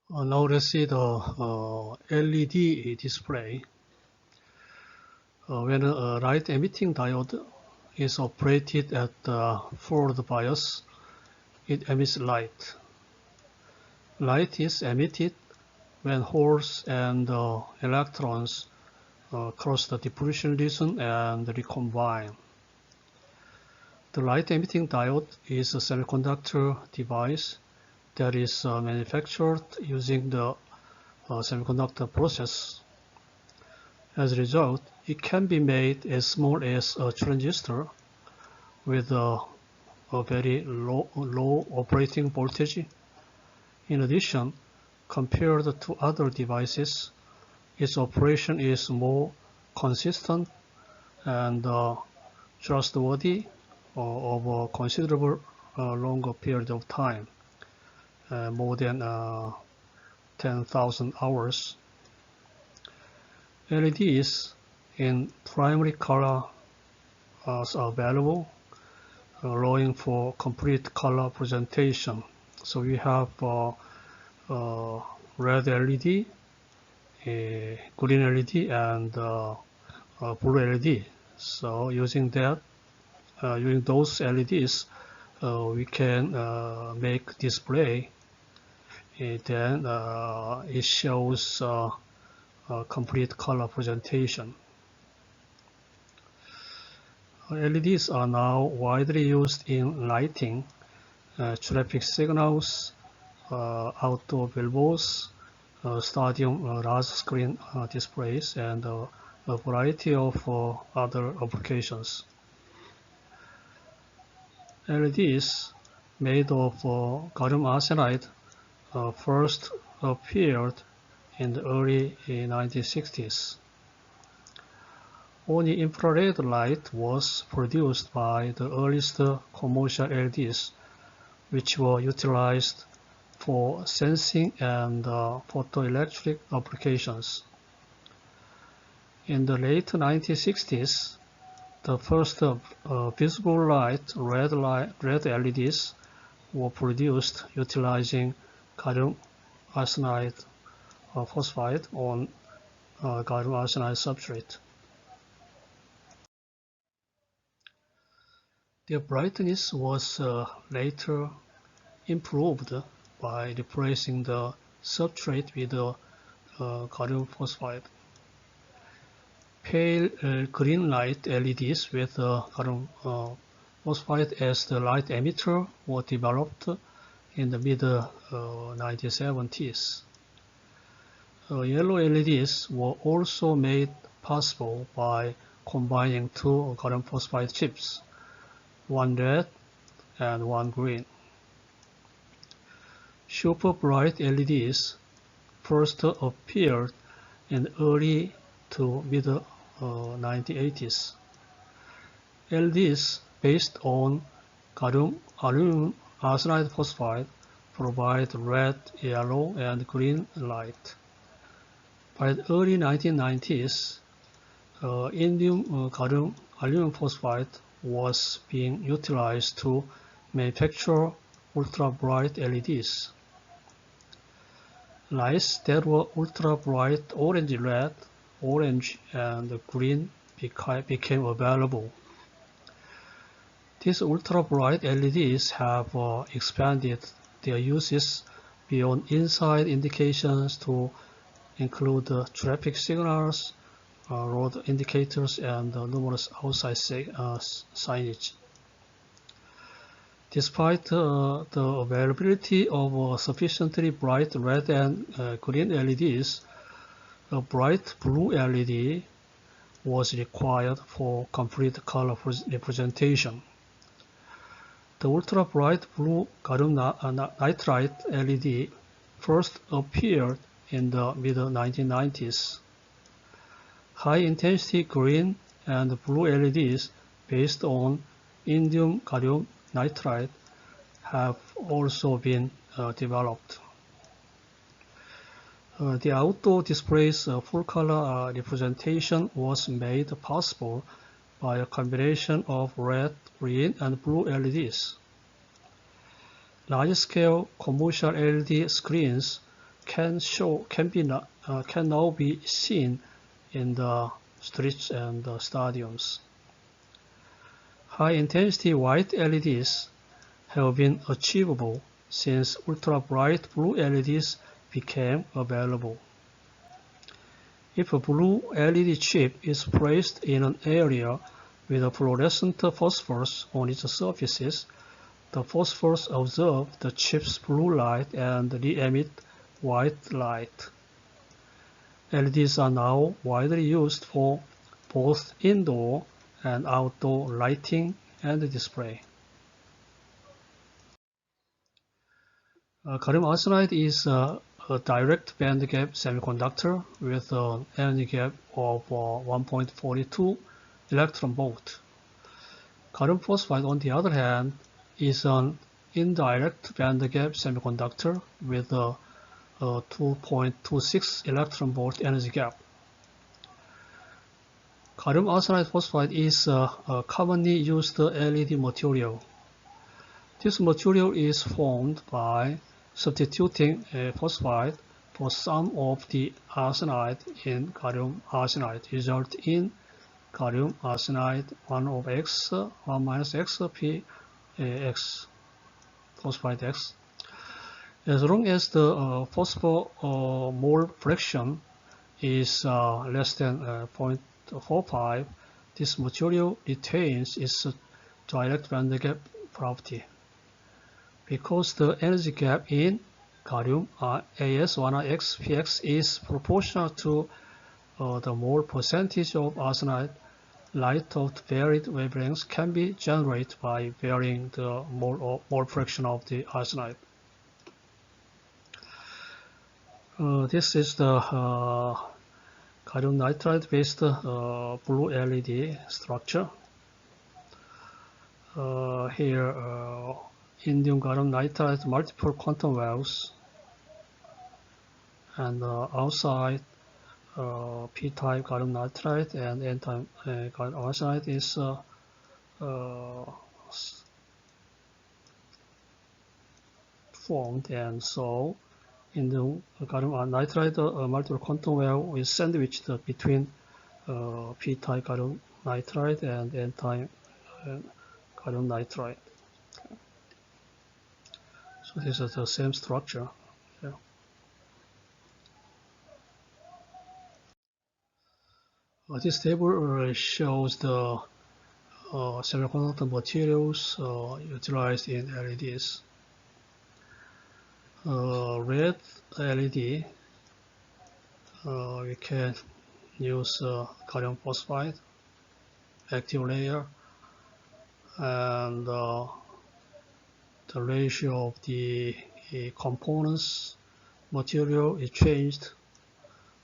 Now let's see the LED display. When a light emitting diode is operated at the forward bias, it emits light. Light is emitted when holes and electrons cross the depletion region and recombine. The light emitting diode is a semiconductor device that is manufactured using the semiconductor process. As a result, it can be made as small as a transistor with a very low operating voltage. In addition, compared to other devices, its operation is more consistent and trustworthy over a considerable longer period of time, more than 10,000 hours. LEDs in primary color are available, allowing for complete color presentation. So we have red LED, green LED, and blue LED. So using those LEDs, we can make display. Then it shows complete color presentation. LEDs are now widely used in lighting, traffic signals, outdoor billboards, stadium large screen displays, and a variety of other applications. LEDs made of gallium arsenide first appeared in the early 1960s. Only infrared light was produced by the earliest commercial LEDs, which were utilized for sensing and photoelectric applications. In the late 1960s, the first visible light red LEDs were produced utilizing gallium arsenide phosphide on gallium arsenide substrate. Their brightness was later improved by replacing the substrate with gallium phosphide. Pale green light LEDs with gallium phosphide as the light emitter were developed in the mid-1970s. Yellow LEDs were also made possible by combining two gallium phosphide chips, one red and one green. Super bright LEDs first appeared in the early to mid-1980s. LEDs based on gallium arsenide phosphide provide red, yellow, and green light. By the early 1990s, indium gallium aluminum phosphide was being utilized to manufacture ultra-bright LEDs. Lights that were ultra-bright orange-red, orange, and green became available. These ultra-bright LEDs have expanded their uses beyond inside indications to include traffic signals, road indicators, and numerous outside signage. Despite the availability of sufficiently bright red and green LEDs, a bright blue LED was required for complete color representation. The ultra-bright blue gallium nitride LED first appeared in the mid-1990s. High-intensity green and blue LEDs based on indium gallium nitride have also been developed. The outdoor display's full-color representation was made possible by a combination of red, green, and blue LEDs. Large-scale commercial LED screens can now be seen in the streets and the stadiums. High-intensity white LEDs have been achievable since ultra-bright blue LEDs became available. If a blue LED chip is placed in an area with a fluorescent phosphorus on its surfaces, the phosphorus absorbs the chip's blue light and re-emit white light. LEDs are now widely used for both indoor and outdoor lighting and display. Gallium arsenide is a direct bandgap semiconductor with an energy gap of 1.42 electron volt. Gallium phosphide, on the other hand, is an indirect bandgap semiconductor with a 2.26 electron volt energy gap. Gallium arsenide phosphide is a commonly used LED material. This material is formed by substituting a phosphide for some of the arsenide in gallium arsenide, resulting in gallium arsenide 1 of X, 1 minus X, P X, phosphide X. As long as the phosphor mole fraction is less than 0.45, this material retains its direct bandgap property. Because the energy gap in gallium As1X is proportional to the mole percentage of arsenide, light of varied wavelengths can be generated by varying the mole fraction of the arsenide. This is the gallium nitride based blue LED structure. Here indium gallium nitride multiple quantum wells, and outside p-type gallium nitride and n-type gallium arsenide is formed, and so in the gallium nitride multiple quantum well is sandwiched between p-type gallium nitride and n-type gallium nitride. So this is the same structure. Yeah. This table shows the semiconductor materials utilized in LEDs. Red LED, we can use gallium phosphide active layer, and the ratio of the components material is changed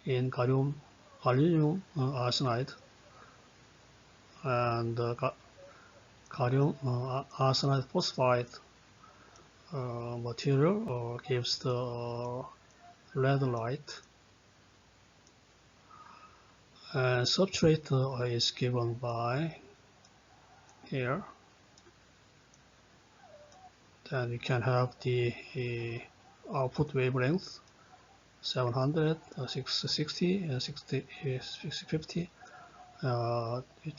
in gallium aluminum arsenide, and gallium arsenide phosphide material gives the red light, and substrate is given by here. Then we can have the output wavelength 700, 660, and 650,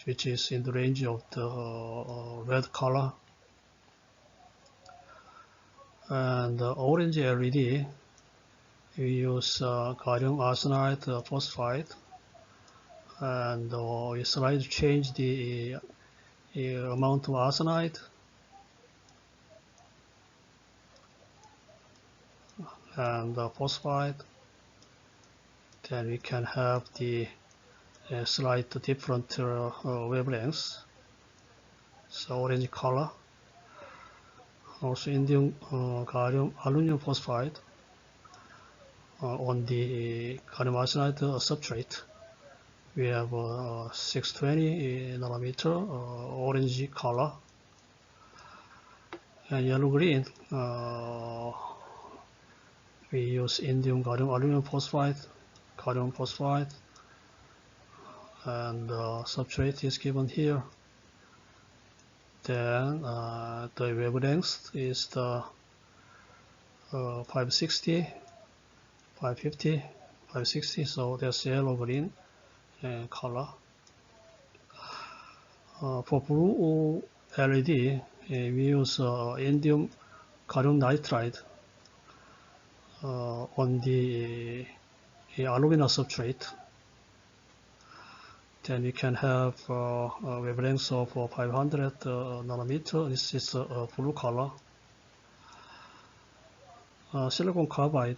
which is in the range of the red color. And the orange LED, we use gallium arsenide phosphide, and we slightly change the amount of arsenide, and phosphide. Then we can have the slight different wavelengths, so orange color. Also indium gallium aluminum phosphide on the gallium arsenide substrate, we have 620 nanometer orange color, and yellow green we use indium gallium aluminum phosphide, gallium phosphide, and substrate is given here. Then the wavelength is the 560 550, 560, so that's yellow green color. For blue LED, we use indium gallium nitride on the alumina substrate. Then we can have wavelengths of 500 nanometer. This is blue color. Silicon carbide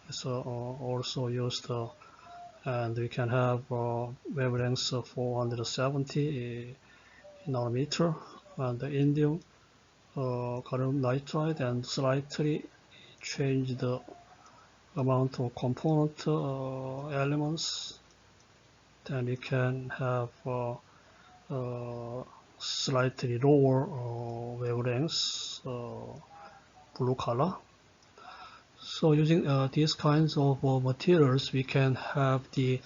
is also used, and we can have wavelengths of 470 nanometer, and the indium gallium nitride, and slightly change the amount of component elements. Then we can have slightly lower wavelengths, blue color. So using these kinds of materials, we can have the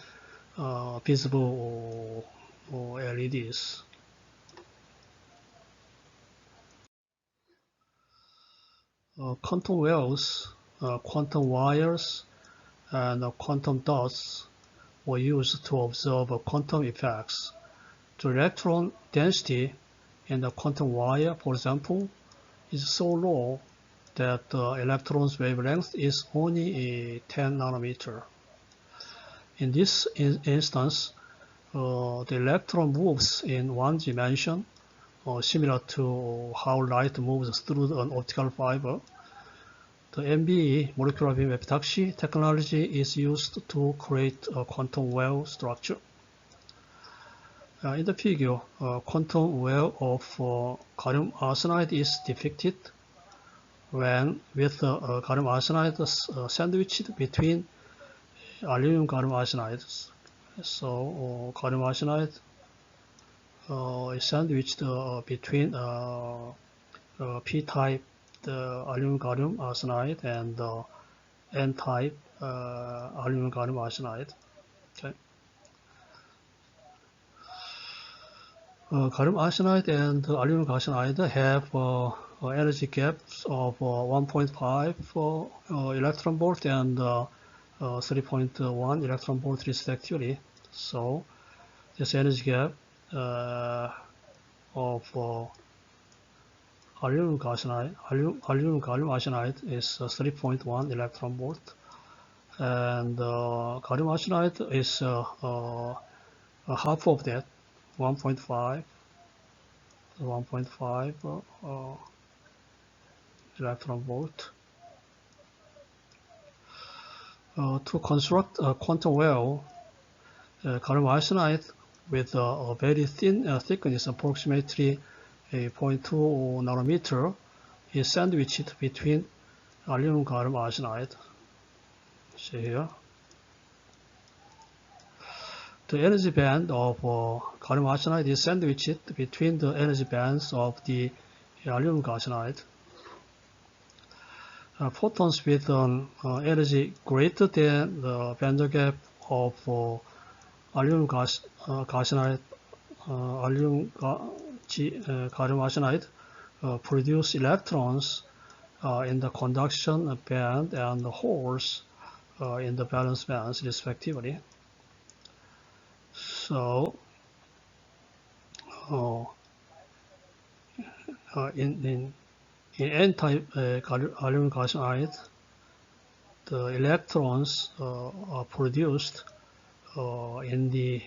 visible LEDs. Quantum wells, quantum wires, and quantum dots were used to observe quantum effects. The electron density in the quantum wire, for example, is so low that the electron's wavelength is only 10 nanometer. In this instance, the electron moves in one dimension, similar to how light moves through an optical fiber. The MBE, molecular beam epitaxy technology, is used to create a quantum well structure. In the figure, quantum well of gallium arsenide is depicted when with gallium arsenide sandwiched between aluminum gallium arsenide. So gallium arsenide is sandwiched between P-type aluminum gallium arsenide and N-type aluminum gallium arsenide. Okay. Gallium arsenide and aluminum arsenide have energy gaps of 1.5 electron volt and 3.1 electron volt respectively. So this energy gap of aluminum gallium arsenide is 3.1 electron volt, and gallium arsenide is half of that, 1.5 electron volt. To construct a quantum well, gallium arsenide with a very thin thickness, approximately 0.2 nanometer, is sandwiched between aluminum gallium arsenide. See here. The energy band of gallium arsenide is sandwiched between the energy bands of the aluminum arsenide. Photons with an energy greater than the band gap of aluminum gallium arsenide produce electrons in the conduction band and holes in the valence bands respectively. So in N-type aluminum arsenide, the electrons are produced in the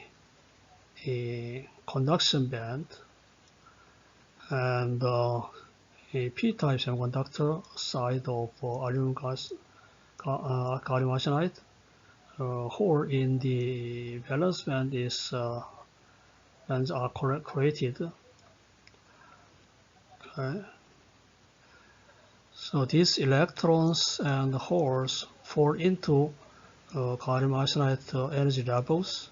conduction band, and a P-type semiconductor side of aluminum gallium arsenide hole in the valence band is bands are created. Okay. So these electrons and holes fall into gallium arsenide energy levels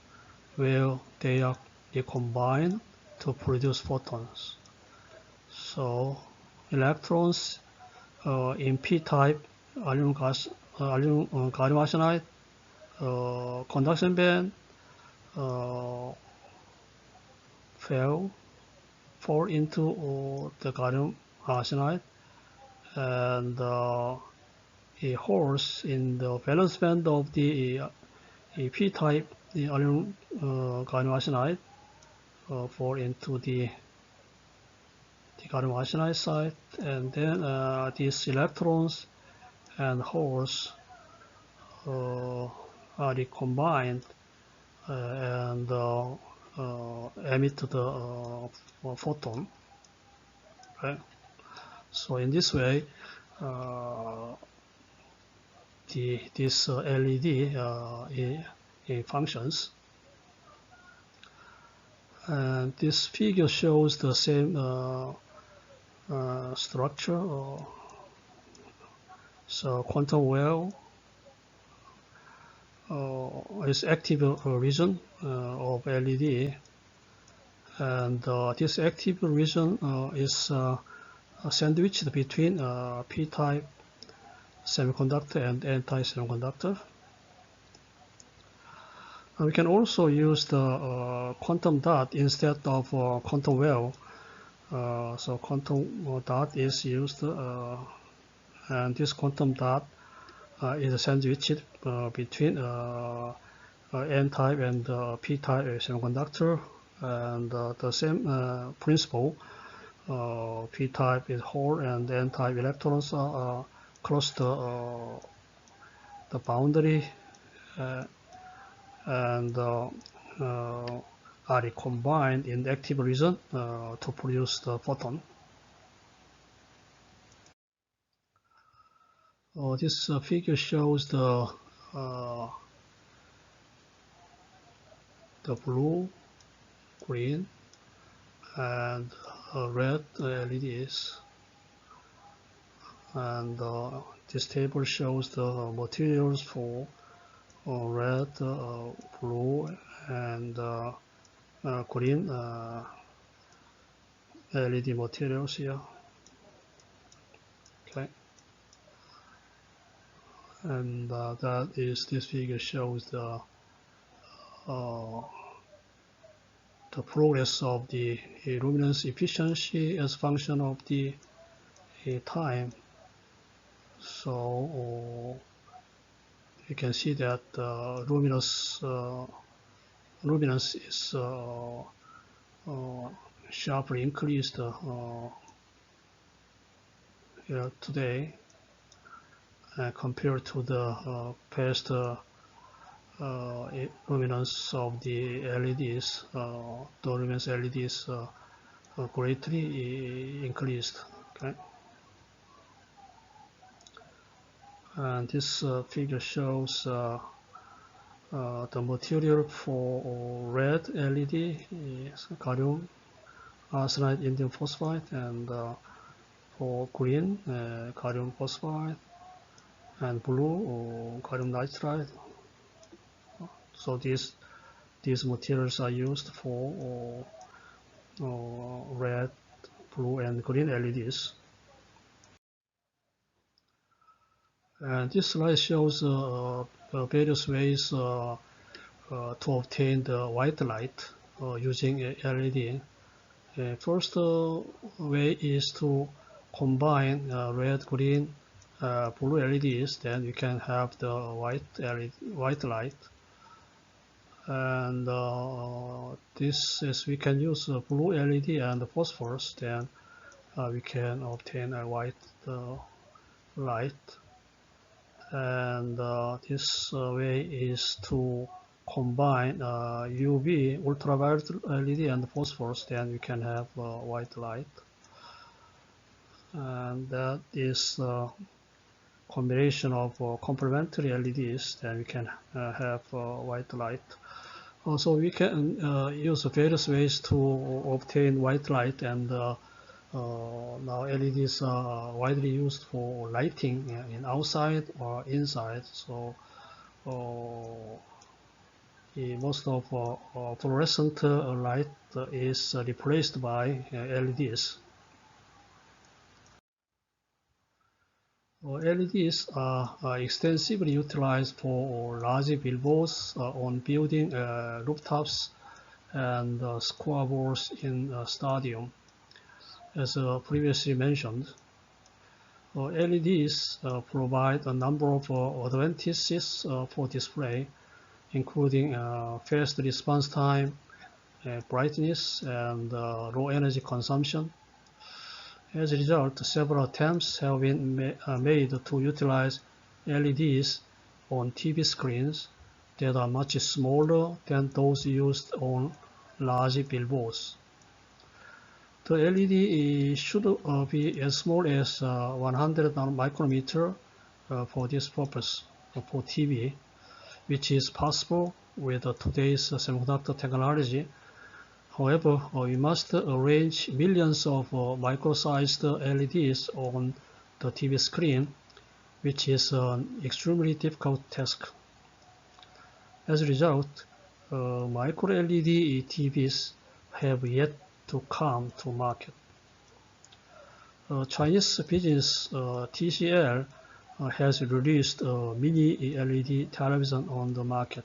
where they are recombined to produce photons. So electrons in P-type aluminum gallium arsenide conduction band fall into the gallium arsenide, and holes in the valence band of the P-type aluminum gallium arsenide fall into the gallium arsenide side, and then these electrons and holes are recombined and emit the photon. Right? So in this way, this LED it functions. And this figure shows the same structure. So quantum well is active region of LED, and this active region is sandwiched between P-type semiconductor and N-type semiconductor. We can also use the quantum dot instead of quantum well. So quantum dot is used, and this quantum dot is sandwiched between N-type and P-type semiconductor, and the same principle. P-type is hole and N-type electrons cross the boundary and are recombined in the active region to produce the photon. This figure shows the blue, green, and red LEDs, and this table shows the materials for red, blue, and green LED materials here. Okay, and this figure shows the progress of the luminance efficiency as function of the time. So you can see that luminance is sharply increased today compared to the past luminance of the LEDs. The luminance LEDs greatly increased. Okay. And this figure shows the material for red LED is gallium arsenide indium phosphide, and for green gallium phosphide, and blue gallium nitride. So these materials are used for red, blue, and green LEDs. And this slide shows various ways to obtain the white light using a LED. First way is to combine red, green, blue LEDs. Then you can have the white light. And this is, we can use blue LED and phosphorus. Then we can obtain a white light. And this way is to combine UV, ultraviolet LED, and phosphorus. Then we can have white light. And that is combination of complementary LEDs. Then we can have white light. Also, we can use various ways to obtain white light, and now LEDs are widely used for lighting in outside or inside. So most of fluorescent light is replaced by LEDs. LEDs are extensively utilized for large billboards on building rooftops and scoreboards in stadium, as previously mentioned. LEDs provide a number of advantages for display, including fast response time, brightness, and low energy consumption. As a result, several attempts have been made to utilize LEDs on TV screens that are much smaller than those used on large billboards. The LED should be as small as 100 micrometer for this purpose for TV, which is possible with today's semiconductor technology. However, we must arrange millions of micro-sized LEDs on the TV screen, which is an extremely difficult task. As a result, micro LED TVs have yet to come to market. Chinese business TCL has released a mini LED television on the market.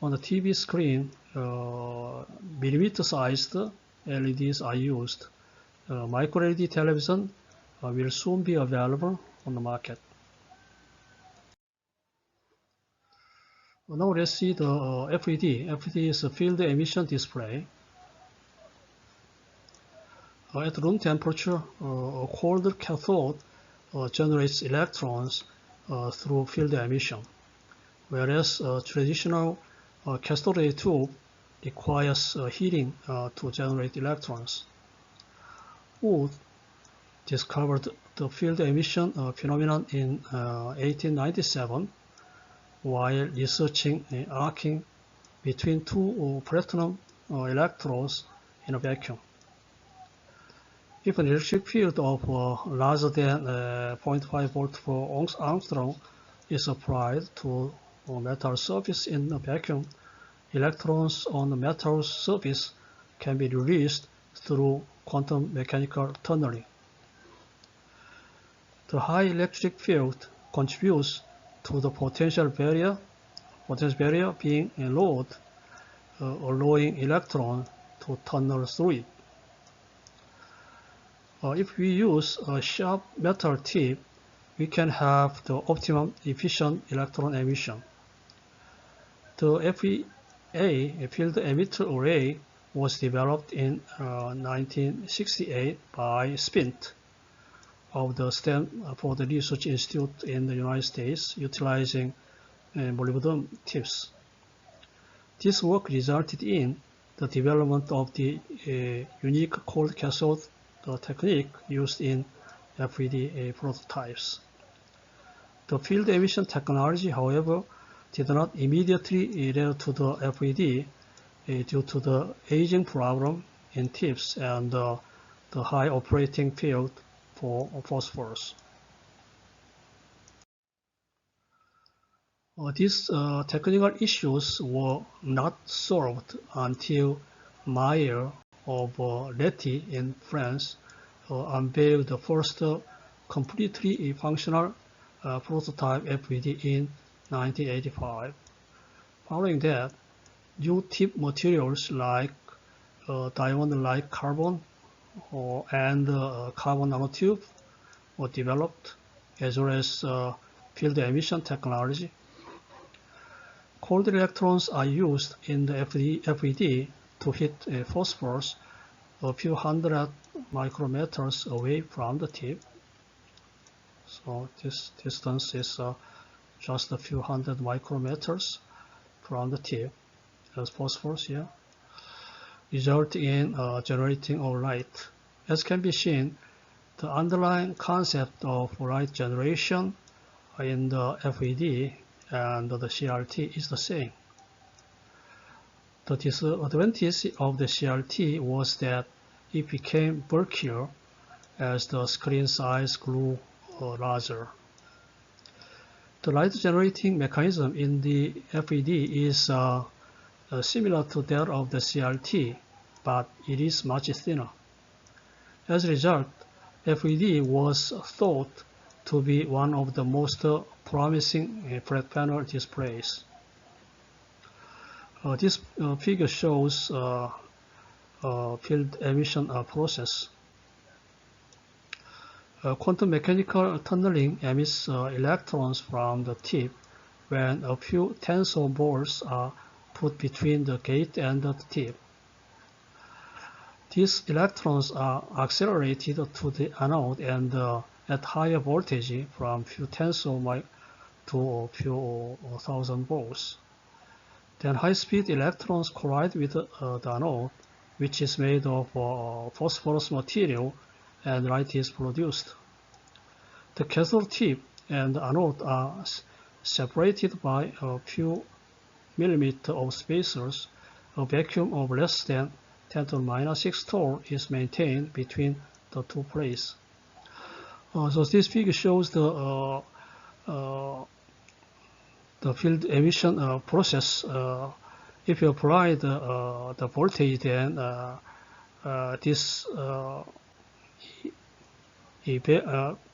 On the TV screen, millimeter-sized LEDs are used. Micro LED television will soon be available on the market. Now let's see the FED. FED is a field emission display. At room temperature, a cold cathode generates electrons through field emission, whereas a traditional cathode ray tube requires heating to generate electrons. Wood discovered the field emission phenomenon in 1897 while researching arcing between two platinum electrodes in a vacuum. If an electric field of larger than 0.5 volt per angstrom is applied to a metal surface in a vacuum, electrons on the metal surface can be released through quantum mechanical tunneling. The high electric field contributes to the potential barrier being lowered, allowing electrons to tunnel through it. If we use a sharp metal tip, we can have the optimum efficient electron emission. The FEA field emitter array was developed in 1968 by SPINT of the Stanford Research Institute in the United States, utilizing molybdenum tips. This work resulted in the development of the unique cold cathode technique used in FED prototypes. The field emission technology, however, did not immediately lead to the FED due to the aging problem in tips and the high operating field for phosphorus. These technical issues were not solved until Mayer of Leti in France unveiled the first completely functional prototype FED in 1985. Following that, new tip materials like diamond-like carbon and carbon nanotube were developed, as well as field emission technology. Cold electrons are used in the FED to hit phosphorus a few hundred micrometers away from the tip. So this distance is just a few hundred micrometers from the tip as phosphorus here, resulting in generating of light. As can be seen, the underlying concept of light generation in the FED and the CRT is the same. The disadvantage of the CRT was that it became bulkier as the screen size grew larger. The light generating mechanism in the FED is similar to that of the CRT, but it is much thinner. As a result, FED was thought to be one of the most promising flat panel displays. This figure shows field emission process. Quantum mechanical tunneling emits electrons from the tip when a few tensor bolts are put between the gate and the tip. These electrons are accelerated to the anode and at higher voltage from few tensor to a few thousand volts. Then high-speed electrons collide with the anode, which is made of phosphorus material, and light is produced. The cathode tip and anode are separated by a few millimeters of spacers. A vacuum of less than 10 to the minus 6 torr is maintained between the two plates. So this figure shows the field emission process. If you apply the voltage, then this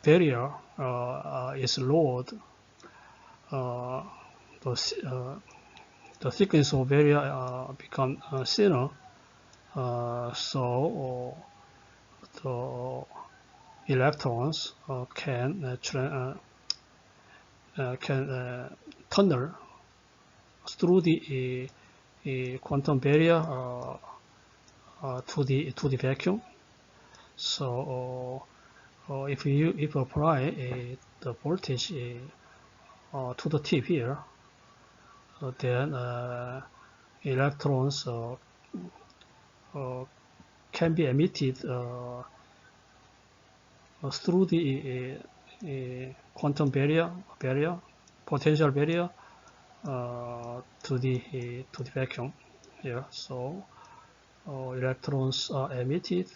barrier is lowered. The thickness of barrier become thinner, so the electrons can tunnel through the quantum barrier to the vacuum. So if you apply the voltage to the tip here, then electrons can be emitted through the quantum barrier, potential barrier, to the vacuum here. So electrons are emitted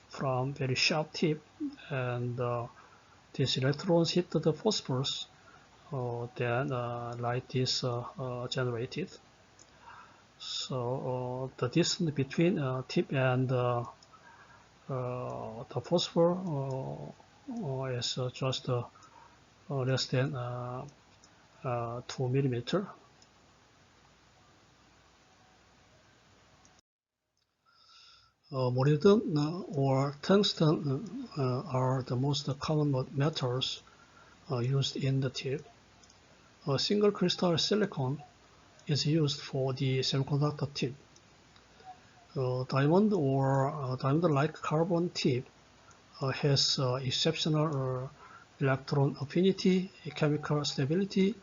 from very sharp tip, and these electrons hit the phosphorus. Then light is generated. So the distance between tip and the phosphor is just less than 2 millimeter. Molybdenum or tungsten are the most common metals used in the tip. A single crystal silicon is used for the semiconductor tip. Diamond or diamond-like carbon tip has exceptional electron affinity, chemical stability,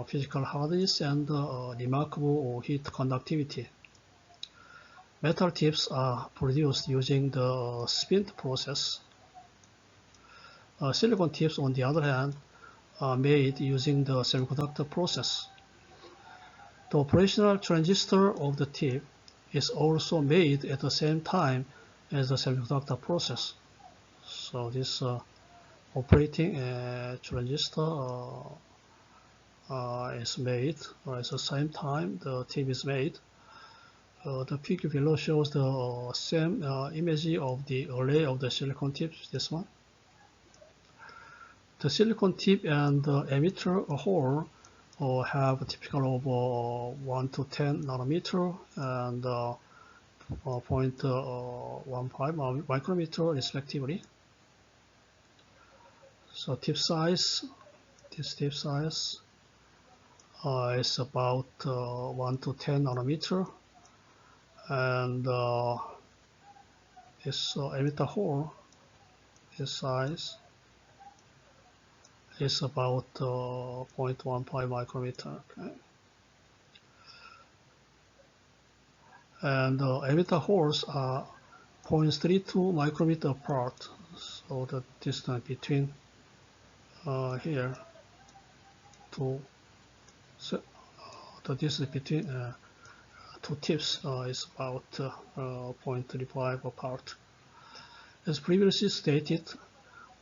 physical hardness, and remarkable heat conductivity. Metal tips are produced using the spint process. Silicon tips, on the other hand, are made using the semiconductor process. The operational transistor of the tip is also made at the same time as the semiconductor process. So this operating transistor is made at the same time the tip is made. The figure below shows the same image of the array of the silicon tips, this one. The silicon tip and the emitter hole have a typical of 1 to 10 nanometer and 0.15 micrometer respectively. So tip size, this tip size is about 1 to 10 nanometer, and this emitter hole, this size is about 0.15 micrometer. Okay. And emitter holes are 0.32 micrometer apart, so the distance between here to the distance between two tips is about 0.35 apart. As previously stated,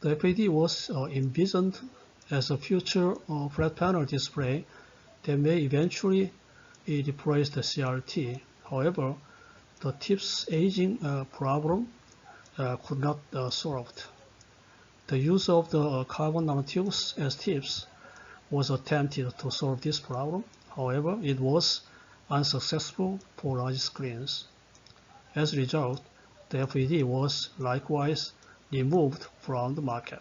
the FAD was envisioned as a future flat panel display that may eventually replace the CRT. However, the tips aging problem could not be solved. The use of the carbon nanotubes as tips was attempted to solve this problem. However, it was unsuccessful for large screens. As a result, the FAD was likewise removed from the market.